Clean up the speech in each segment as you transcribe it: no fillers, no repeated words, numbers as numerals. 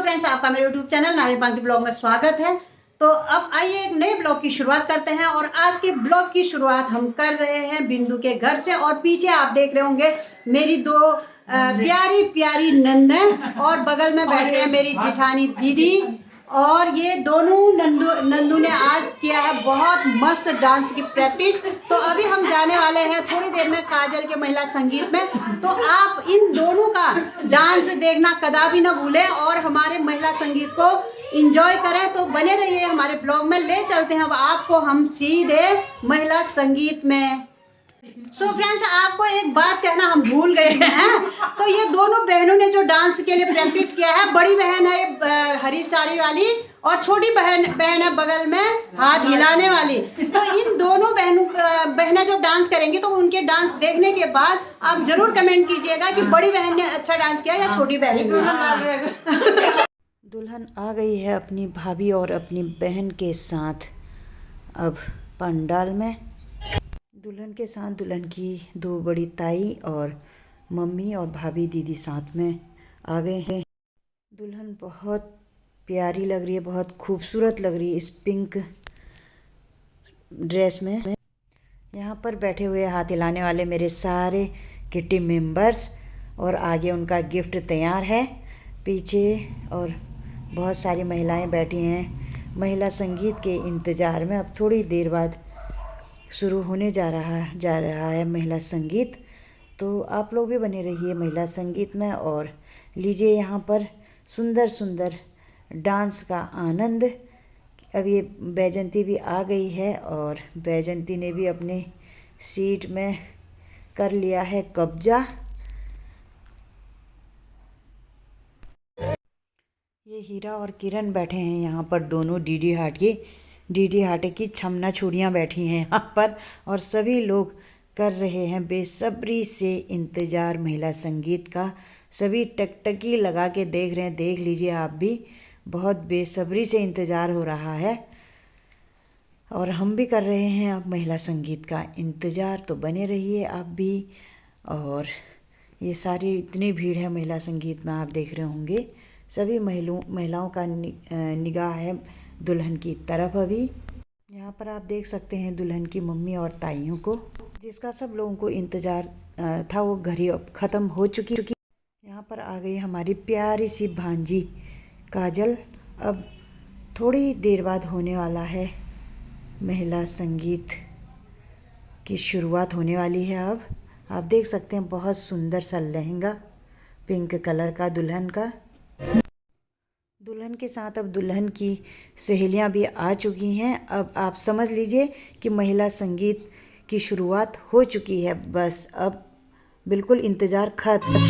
Friends, आपका मेरे YouTube channel नारी बांकी ब्लॉग में स्वागत है। तो अब आइए एक नए ब्लॉग की शुरुआत करते हैं। और आज के ब्लॉग की शुरुआत हम कर रहे हैं बिंदु के घर से। और पीछे आप देख रहे होंगे मेरी दो प्यारी प्यारी नंदन, और बगल में बैठे हैं मेरी जेठानी दीदी। और ये दोनों नंदू ने आज किया है बहुत मस्त डांस की प्रैक्टिस। तो अभी हम जाने वाले हैं थोड़ी देर में काजल के महिला संगीत में। तो आप इन दोनों का डांस देखना कदापि ना भूलें और हमारे महिला संगीत को एंजॉय करें। तो बने रहिए हमारे ब्लॉग में। ले चलते हैं अब आपको हम सीधे महिला संगीत में। सो फ्रेंड्स, आपको एक बात कहना हम भूल गए हैं। तो ये दोनों बहनों ने जो डांस के लिए प्रैक्टिस किया है, बड़ी बहन है हरी साड़ी वाली और छोटी बहन है बगल में हाथ हिलाने वाली। तो इन दोनों बहनें जो डांस करेंगी, तो उनके डांस देखने के बाद आप जरूर कमेंट कीजिएगा कि बड़ी बहन ने अच्छा डांस किया या छोटी बहन ने। दुल्हन आ गई है अपनी भाभी और अपनी बहन के साथ अब पंडाल में। दुल्हन के साथ दुल्हन की दो बड़ी ताई और मम्मी और भाभी दीदी साथ में आ गए हैं। दुल्हन बहुत प्यारी लग रही है, बहुत खूबसूरत लग रही है इस पिंक ड्रेस में। यहाँ पर बैठे हुए हाथ हिलाने वाले मेरे सारे किटी मेंबर्स, और आगे उनका गिफ्ट तैयार है पीछे। और बहुत सारी महिलाएं बैठी हैं महिला संगीत के इंतज़ार में। अब थोड़ी देर बाद शुरू होने जा रहा है महिला संगीत। तो आप लोग भी बने रहिए महिला संगीत में और लीजिए यहाँ पर सुंदर सुंदर डांस का आनंद। अब ये बैजंती भी आ गई है और बैजंती ने भी अपने सीट में कर लिया है कब्जा। ये हीरा और किरण बैठे हैं यहाँ पर, दोनों डीडी हाटे की छमना छुड़ियाँ बैठी हैं यहाँ पर। और सभी लोग कर रहे हैं बेसब्री से इंतज़ार महिला संगीत का। सभी टकटकी लगा के देख रहे हैं, देख लीजिए आप भी, बहुत बेसब्री से इंतज़ार हो रहा है। और हम भी कर रहे हैं अब महिला संगीत का इंतज़ार। तो बने रहिए आप भी। और ये सारी इतनी भीड़ है महिला संगीत में, आप देख रहे होंगे सभी महिलाओं का निगाह है दुल्हन की तरफ। अभी यहाँ पर आप देख सकते हैं दुल्हन की मम्मी और ताइयों को, जिसका सब लोगों को इंतज़ार था, वो घड़ी अब ख़त्म हो चुकी। यहाँ पर आ गई हमारी प्यारी सी भांजी काजल। अब थोड़ी देर बाद होने वाला है महिला संगीत की शुरुआत होने वाली है। अब आप देख सकते हैं बहुत सुंदर सा लहंगा पिंक कलर का दुल्हन का। दुल्हन के साथ अब दुल्हन की सहेलियां भी आ चुकी हैं। अब आप समझ लीजिए कि महिला संगीत की शुरुआत हो चुकी है। बस अब बिल्कुल इंतज़ार खत्म।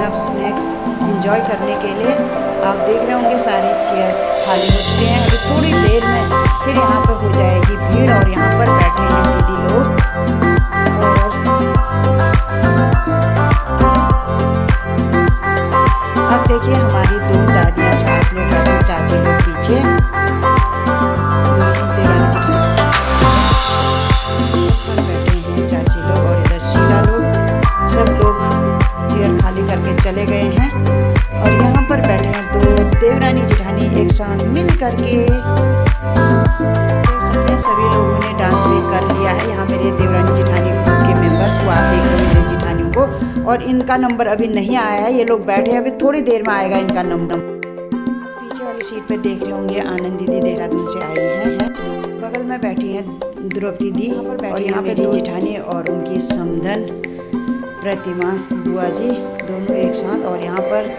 हैं अब स्नैक्स एंजॉय करने के लिए। आप देख रहे होंगे सारे चेयर्स खाली हो चुके हैं। अभी थोड़ी देर में फिर यहाँ पर हो जाएगी भीड़ और यहाँ पर बैठे हैं दीदी लोग। और अब देखिए हमारी दो दादियाँ सास लोग बैठे, चाची लोग पीछे, बैठे हैं चाची लोग और इधर शीला लोग। सब लोग चेयर खाली करके चले गए हैं और यहाँ पर बैठे हैं दो देवरानी जेठानी एक साथ मिल करके। देख सकते हैं सभी लोगों ने डांस भी कर लिया है। यहाँ मेरे देवरानी जेठानी के मेंबर्स को आप देख रहे हो, मेरे जेठानियों को, और इनका नंबर अभी नहीं आया है। ये लोग बैठे हैं, अभी थोड़ी देर में आएगा इनका नंबर। पीछे वाली सीट पे देख रहे होंगे आनंद दीदी देहरादून से आई हैं। बगल में बैठी हैं द्रौपदी दी और यहाँ पे दो जेठानी और उनकी समधन प्रतिमा बुआ जी दोनों एक साथ। और यहाँ पर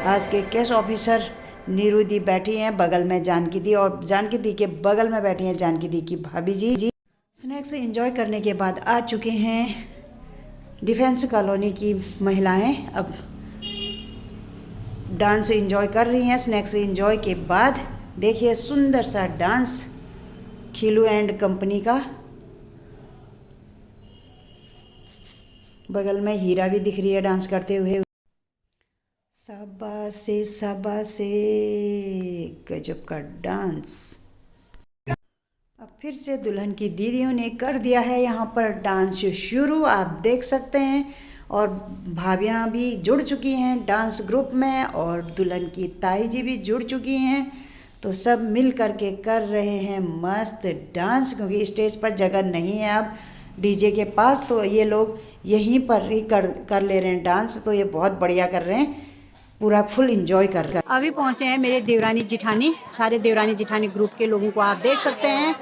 आज के केस ऑफिसर नीरू दी बैठी हैं, बगल में जानकी दी, और जानकी दी के बगल में बैठी हैं जानकी दी की भाभी जी। स्नैक्स एंजॉय करने के बाद आ चुके हैं डिफेंस कॉलोनी की महिलाएं। अब डांस एंजॉय कर रही हैं। स्नैक्स एंजॉय के बाद देखिए सुंदर सा डांस खिलू एंड कंपनी का। बगल में हीरा भी दिख रही है डांस करते हुए। शाबाशे गजब का डांस। अब फिर से दुल्हन की दीदियों ने कर दिया है यहाँ पर डांस शुरू, आप देख सकते हैं। और भाभियाँ भी जुड़ चुकी हैं डांस ग्रुप में और दुल्हन की ताई जी भी जुड़ चुकी हैं। तो सब मिल करके कर रहे हैं मस्त डांस, क्योंकि स्टेज पर जगह नहीं है अब डीजे के पास, तो ये लोग यहीं पर ही कर ले रहे हैं डांस। तो ये बहुत बढ़िया कर रहे हैं, पूरा फुल एंजॉय कर। अभी पहुंचे हैं मेरे देवरानी जिठानी, सारे देवरानी जिठानी ग्रुप के लोगों को आप देख सकते हैं।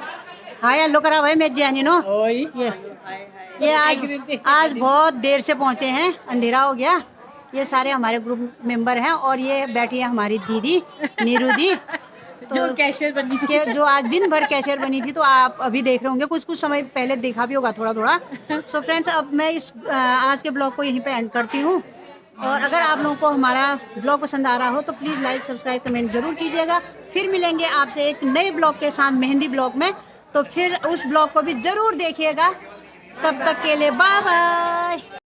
हाय हेलो करा भाई मेरी जानी नो। ये आज बहुत देर से पहुंचे हैं, अंधेरा हो गया। ये सारे हमारे ग्रुप मेंबर हैं और ये बैठी है हमारी दीदी नीरू दी, जो कैशियर बनी थी, जो आज दिन भर कैशियर बनी थी। तो आप अभी देख रहे होंगे, कुछ समय पहले देखा भी होगा थोड़ा थोड़ा। सो फ्रेंड्स, अब मैं इस आज के ब्लॉग को यहीं पे एंड करती हूँ। और अगर आप लोगों को हमारा ब्लॉग पसंद आ रहा हो तो प्लीज़ लाइक सब्सक्राइब कमेंट जरूर कीजिएगा। फिर मिलेंगे आपसे एक नए ब्लॉग के साथ, मेहंदी ब्लॉग में। तो फिर उस ब्लॉग को भी ज़रूर देखिएगा। तब तक के लिए बाय बाय।